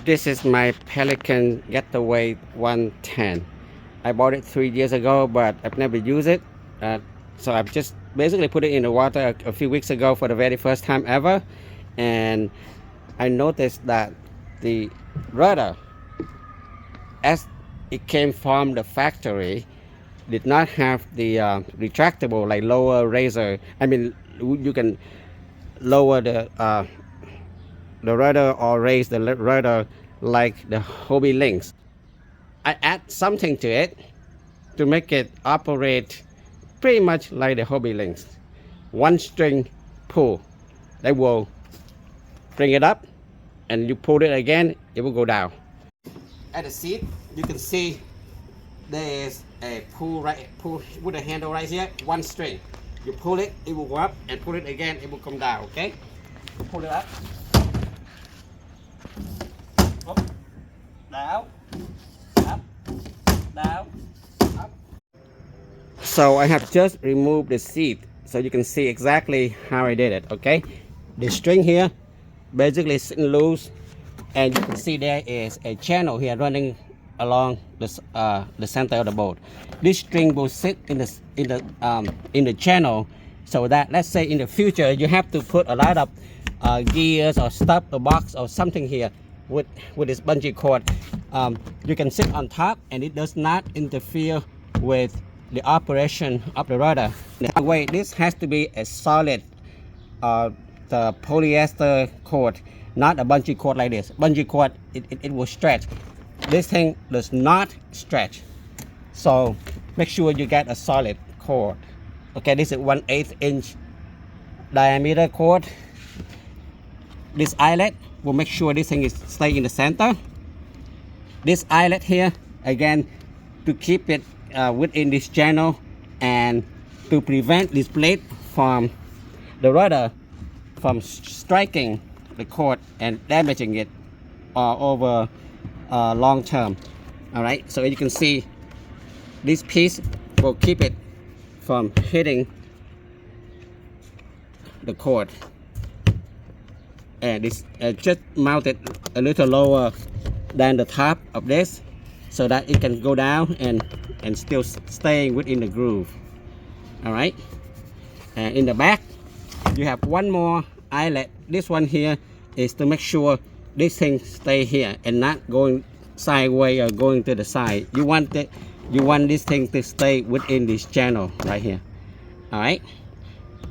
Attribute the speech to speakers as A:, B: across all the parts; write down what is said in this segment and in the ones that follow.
A: This is my Pelican Getaway 110. I bought it 3 years ago, but I've never used it. So I've just basically put it in the water a few weeks ago for the very first time ever. And I noticed that the rudder, as it came from the factory, did not have the retractable, like lower razor. I mean, you can lower the rudder or raise the rudder like the hobby links. I add something to it to make it operate pretty much like the hobby links. One string pull, they will bring it up, and you pull it again, it will go down. At the seat, you can see there is a pull with a handle right here, one string. You pull it, it will go up, and pull it again, it will come down. Okay, pull it up, up, down, up, down, up. So I have just removed the seat so you can see exactly how I did it. Okay, the string here basically is sitting loose, and you can see there is a channel here running along the center of the boat. This string will sit in the channel, so that, let's say in the future you have to put a lot of gears or stuff, a box or something here with this bungee cord, you can sit on top and it does not interfere with the operation of the rudder. By the way, this has to be a solid the polyester cord, not a bungee cord like this. Bungee cord, it will stretch. This thing does not stretch, so make sure you get a solid cord. Okay, this is 1/8 inch diameter cord. This eyelet will make sure this thing is stay in the center. This eyelet here, again, to keep it within this channel and to prevent this blade from the rudder from striking the cord and damaging it over long term. All right, so you can see this piece will keep it from hitting the cord, and this just mounted a little lower than the top of this so that it can go down and still staying within the groove. All right, and in the back you have one more eyelet. This one here is to make sure this thing stay here and not going sideways or going to the side. You want this thing to stay within this channel right here. All right,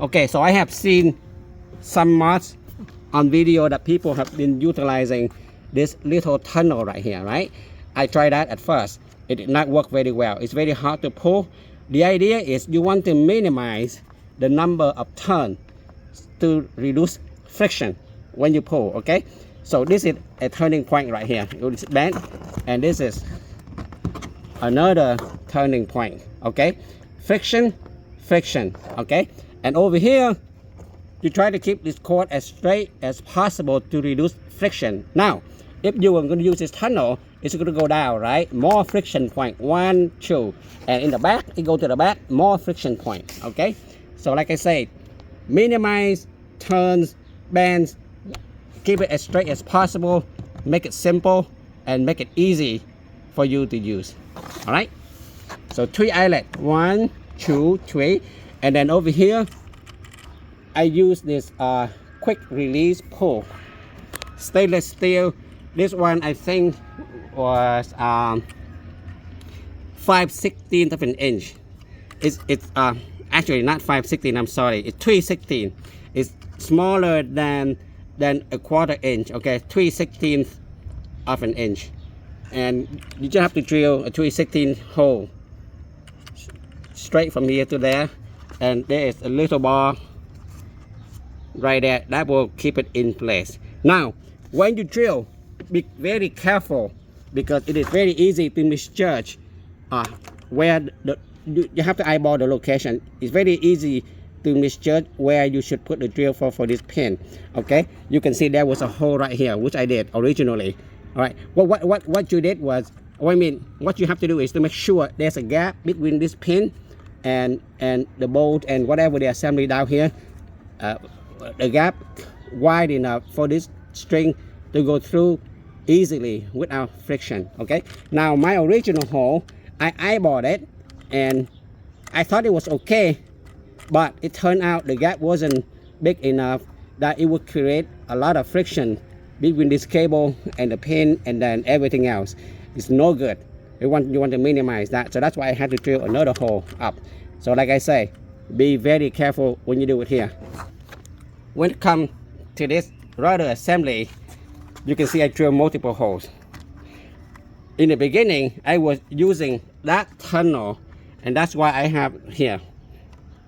A: okay, so I have seen some mods on video that people have been utilizing this little tunnel right here, right? I tried that at first. It did not work very well. It's very hard to pull. The idea is you want to minimize the number of turns to reduce friction when you pull. Okay, so this is a turning point right here. It's bent, and this is another turning point. Okay, friction. Okay, and over here you try to keep this cord as straight as possible to reduce friction. Now, if you are going to use this tunnel, it's going to go down, right? More friction point, 1, 2, and in the back, it go to the back, more friction point. Okay, so like I said, minimize turns, bends, keep it as straight as possible, make it simple, and make it easy for you to use. All right, so 3 eyelet, 1, 2, 3, and then over here I use this quick release pull, stainless steel. This one I think was 5/16 of an inch. It's actually not 5/16, I'm sorry, it's 3/16. It's smaller than a 1/4 inch. Okay, 3/16 of an inch, and you just have to drill a 3/16 hole straight from here to there, and there is a little bar right there that will keep it in place. Now, when you drill, be very careful, because it is very easy to misjudge where you have to eyeball the location. It's very easy to misjudge where you should put the drill for this pin. Okay, you can see there was a hole right here, which I did originally. All right, what you did was, what you have to do is to make sure there's a gap between this pin and the bolt and whatever the assembly down here. The gap wide enough for this string to go through easily without friction. Okay, now my original hole, I eyeballed it and I thought it was okay, but it turned out the gap wasn't big enough that it would create a lot of friction between this cable and the pin and then everything else. It's no good. You want to minimize that, so that's why I had to drill another hole up. So like I say, be very careful when you do it here. When it comes to this rudder assembly, you can see I drill multiple holes. In the beginning, I was using that tunnel, and that's why I have here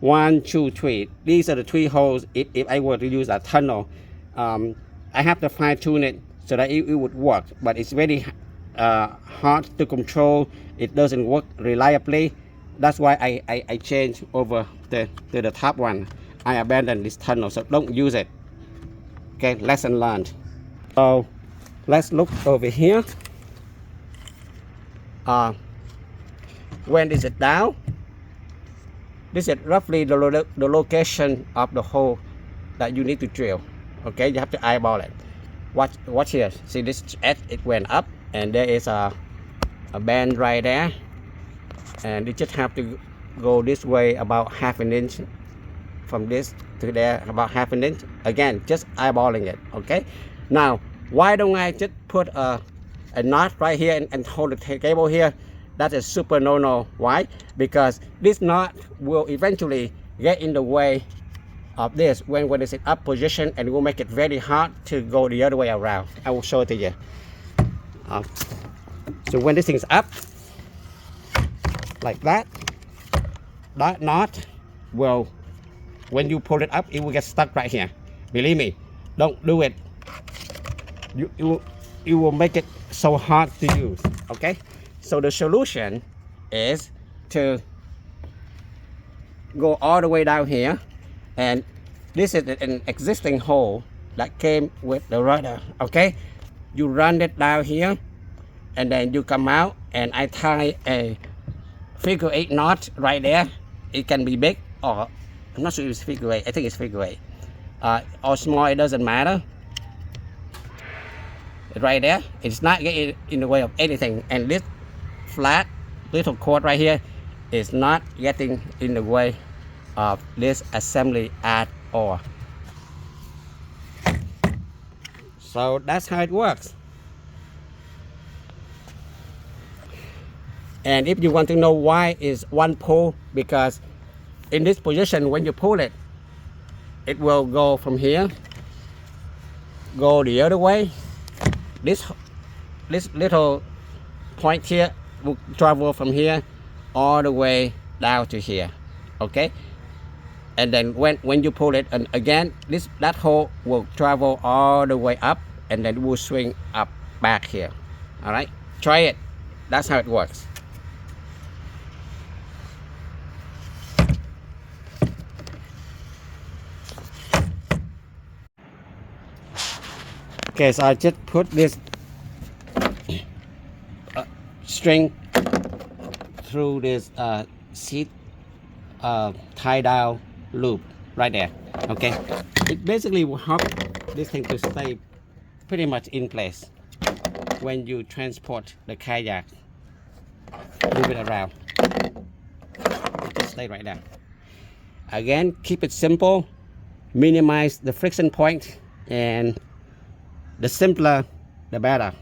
A: 1, 2, 3. These are the 3 holes. If I were to use a tunnel, I have to fine tune it so that it would work, but it's very hard to control. It doesn't work reliably. That's why I changed over to the top one. I abandoned this tunnel, so don't use it. Okay, lesson learned. So let's look over here. When is it down? This is roughly the location of the hole that you need to drill. Okay, you have to eyeball it. Watch here. See this edge, it went up, and there is a bend right there, and you just have to go this way about ½ an inch from this to there, about ½ an inch. Again, just eyeballing it. Okay, now why don't I just put a knot right here and hold the cable here? That is super no. Why? Because this knot will eventually get in the way of this when it's in up position, and it will make it very hard to go the other way around. I will show it to you. So when this thing's up like that, that knot will, when you pull it up, it will get stuck right here. Believe me, don't do it. You will make it so hard to use. Okay, so the solution is to go all the way down here, and this is an existing hole that came with the rudder. Okay, you run it down here, and then you come out, and I tie a figure 8 knot right there. It can be big, or I'm not sure if it's figure 8. I think it's figure 8, or small, it doesn't matter. Right there, it's not getting in the way of anything, and this flat little cord right here is not getting in the way of this assembly at all. So that's how it works. And if you want to know why is one pull, because in this position when you pull it, it will go from here, go the other way. This little point here will travel from here all the way down to here. Okay, and then when you pull it, and again that hole will travel all the way up, and then will swing up back here. All right, try it. That's how it works. Okay, so I just put this string through this seat tie down loop right there. Okay, it basically will help this thing to stay pretty much in place when you transport the kayak, move it around. Just stay right there. Again, keep it simple, minimize the friction point, and the simpler the better.